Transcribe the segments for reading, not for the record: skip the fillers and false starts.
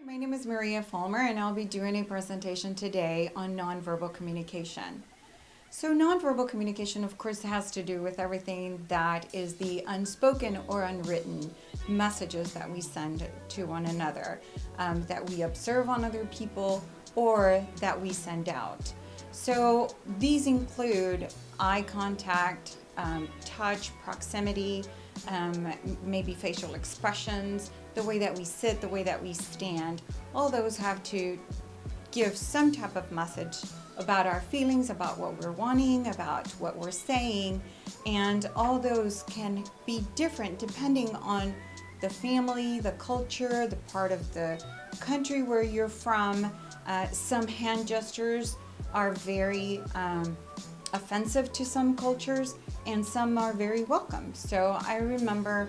My name is Maria Fulmer, and I'll be doing a presentation today on nonverbal communication. So nonverbal communication, of course, has to do with everything that is the unspoken or unwritten messages that we send to one another, that we observe on other people, or that we send out. So these include eye contact, touch, proximity, maybe facial expressions, the way that we sit, the way that we stand. All those have to give some type of message about our feelings, about what we're wanting, about what we're saying, and all those can be different depending on the family, the culture, the part of the country where you're from. Some hand gestures are very offensive to some cultures, and some are very welcome. So I remember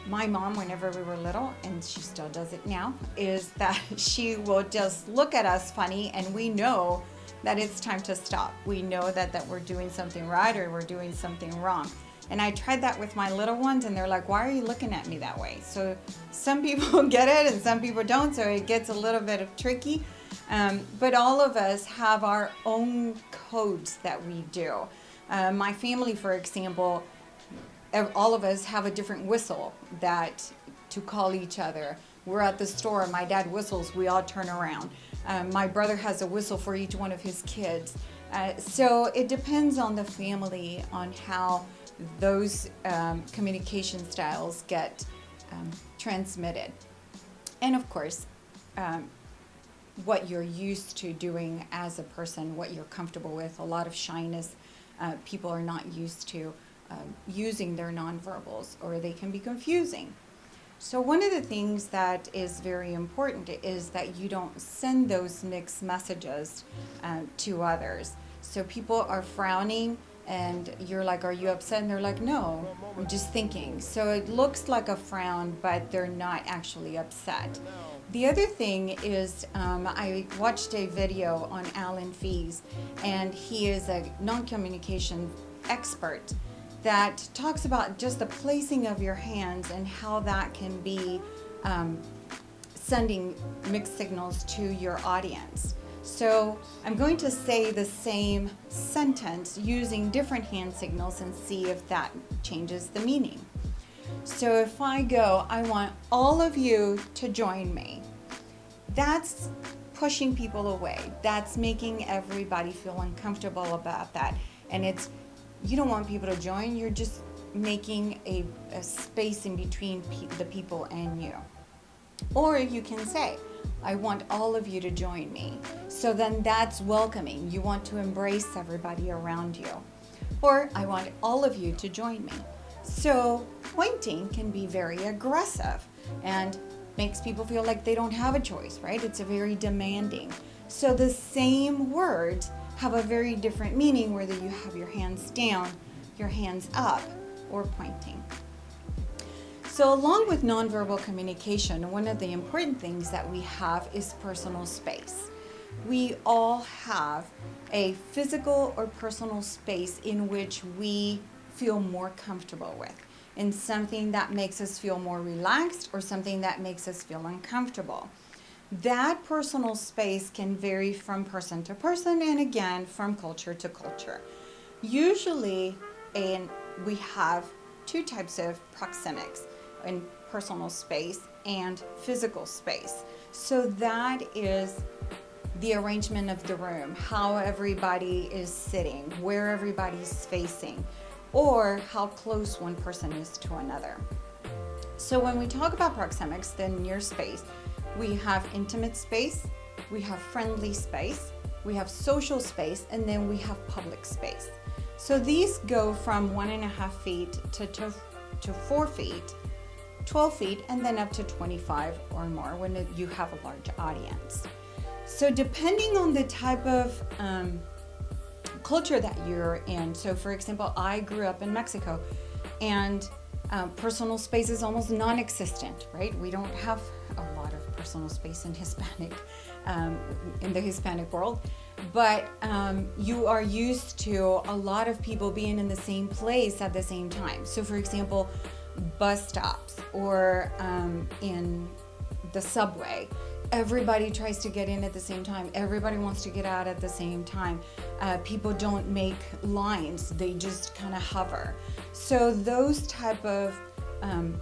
my mom, whenever we were little, and she still does it now, is that she will just look at us funny, and we know that it's time to stop. We know that we're doing something right or we're doing something wrong. And I tried that with my little ones, and they're like, why are you looking at me that way? So some people get it and some people don't, so it gets a little bit of tricky. But all of us have our own codes that we do. My family, for example, all of us have a different whistle that to call each other. We're at the store, my dad whistles, we all turn around. My brother has a whistle for each one of his kids. So it depends on the family on how those communication styles get transmitted. And of course, what you're used to doing as a person, what you're comfortable with. A lot of shyness, people are not used to using their nonverbals, or they can be confusing. So one of the things that is very important is that you don't send those mixed messages to others. So people are frowning and you're like, are you upset? And they're like, no, I'm just thinking. So it looks like a frown, but they're not actually upset. The other thing is, I watched a video on Alan Fees, and he is a non-communication expert that talks about just the placing of your hands and how that can be sending mixed signals to your audience. So I'm going to say the same sentence using different hand signals and see if that changes the meaning. So if I go, I want all of you to join me, that's pushing people away. That's making everybody feel uncomfortable about that. And you don't want people to join, you're just making a space in between the people and you. Or you can say, I want all of you to join me. So then that's welcoming. You want to embrace everybody around you. Or I want all of you to join me. So pointing can be very aggressive and makes people feel like they don't have a choice, right? It's a very demanding. So the same words have a very different meaning whether you have your hands down, your hands up, or pointing. So along with nonverbal communication, one of the important things that we have is personal space. We all have a physical or personal space in which we feel more comfortable with, and something that makes us feel more relaxed or something that makes us feel uncomfortable. That personal space can vary from person to person, and again from culture to culture. Usually we have two types of proxemics in personal space and physical space. So that is the arrangement of the room, how everybody is sitting, where everybody's facing, or how close one person is to another. So when we talk about proxemics, then near space, we have intimate space, we have friendly space, we have social space, and then we have public space. So these go from 1.5 feet to 4 feet, 12 feet, and then up to 25 or more when you have a large audience. So depending on the type of culture that you're in, so for example, I grew up in Mexico, and personal space is almost non-existent, right? We don't have a lot of personal space in in the Hispanic world, but you are used to a lot of people being in the same place at the same time. So for example, bus stops or in the subway. Everybody tries to get in at the same time. Everybody wants to get out at the same time. People don't make lines. They just kind of hover. So those type of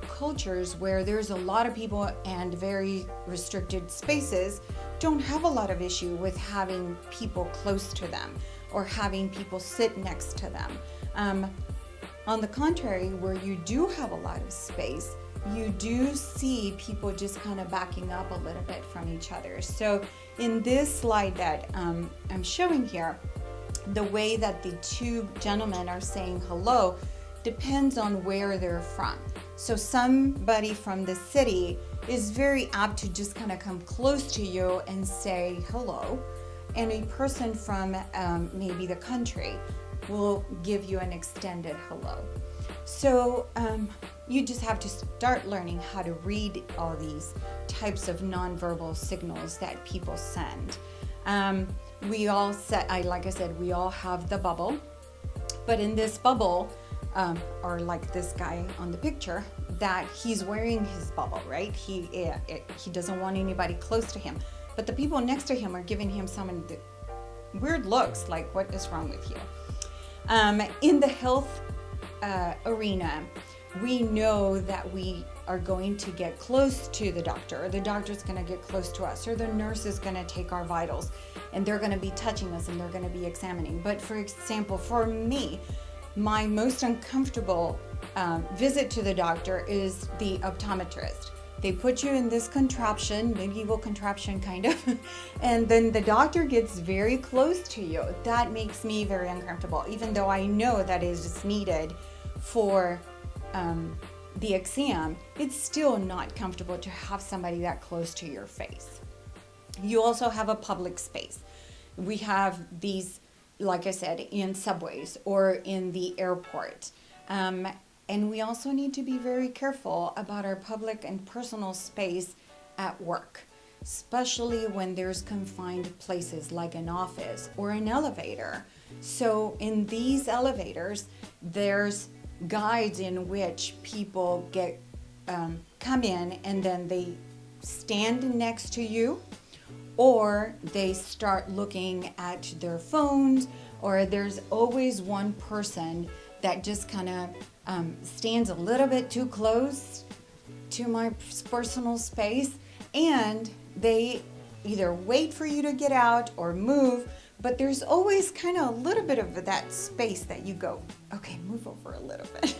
cultures where there's a lot of people and very restricted spaces don't have a lot of issue with having people close to them or having people sit next to them. On the contrary, where you do have a lot of space, you do see people just kind of backing up a little bit from each other. So in this slide that I'm showing here, the way that the two gentlemen are saying hello depends on where they're from. So somebody from the city is very apt to just kind of come close to you and say hello, and a person from maybe the country will give you an extended hello. So you just have to start learning how to read all these types of nonverbal signals that people send. We all like I said, we all have the bubble, but in this bubble, or like this guy on the picture, that he's wearing his bubble, right? He doesn't want anybody close to him, but the people next to him are giving him some weird looks, like, what is wrong with you? In the health arena, we know that we are going to get close to the doctor, or the doctor's going to get close to us, or the nurse is going to take our vitals, and they're going to be touching us, and they're going to be examining. But for example, for me, my most uncomfortable visit to the doctor is the optometrist. They put you in this contraption, medieval contraption kind of, and then the doctor gets very close to you. That makes me very uncomfortable, even though I know that is needed for the exam. It's still not comfortable to have somebody that close to your face. You also have a public space. We have these, like I said, in subways or in the airport. And we also need to be very careful about our public and personal space at work, especially when there's confined places like an office or an elevator. So in these elevators, there's guides in which people come in and then they stand next to you, or they start looking at their phones, or there's always one person that just kind of stands a little bit too close to my personal space, and they either wait for you to get out or move, but there's always kind of a little bit of that space that you go, okay, move over a little bit.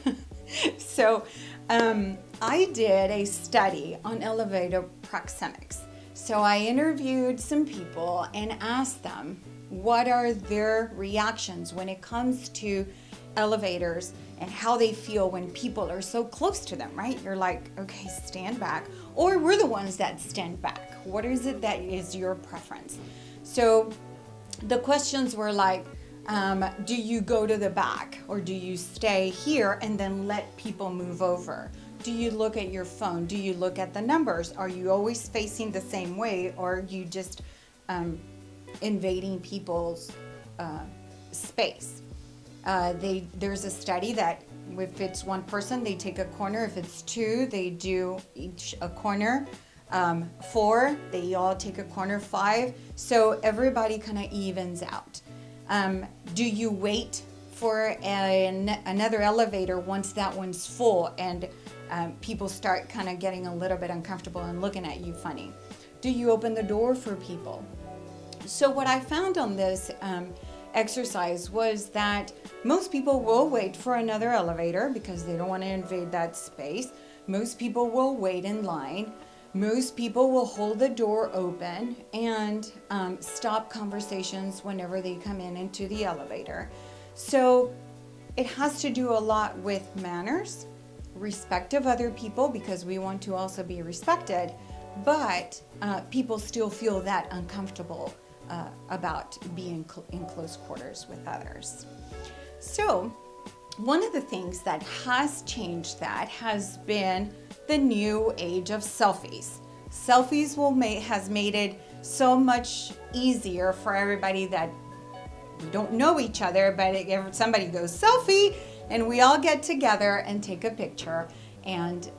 So I did a study on elevator proxemics. So I interviewed some people and asked them what are their reactions when it comes to elevators and how they feel when people are so close to them, right? You're like, okay, stand back. Or we're the ones that stand back. What is it that is your preference? So the questions were like, do you go to the back, or do you stay here and then let people move over? Do you look at your phone? Do you look at the numbers? Are you always facing the same way, or are you just invading people's space? There's a study that if it's one person, they take a corner. If it's two, they do each a corner. 4, they all take a corner. 5, so everybody kind of evens out. Do you wait for another elevator once that one's full and people start kind of getting a little bit uncomfortable and looking at you funny? Do you open the door for people? So what I found on this exercise was that most people will wait for another elevator because they don't want to invade that space. Most people will wait in line. Most people will hold the door open and stop conversations whenever they come into the elevator. So it has to do a lot with manners, respect of other people, because we want to also be respected, but people still feel that uncomfortable about being in close quarters with others. So one of the things that has changed that has been the new age of selfies. Selfies has made it so much easier for everybody that we don't know each other, but if somebody goes selfie, and we all get together and take a picture and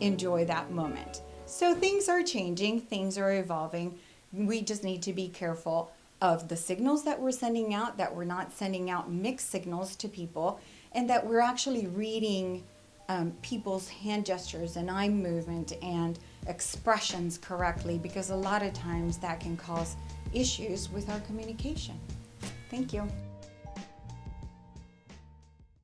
enjoy that moment. So things are changing, things are evolving. We just need to be careful of the signals that we're sending out, that we're not sending out mixed signals to people, and that we're actually reading people's hand gestures and eye movement and expressions correctly, because a lot of times that can cause issues with our communication. Thank you.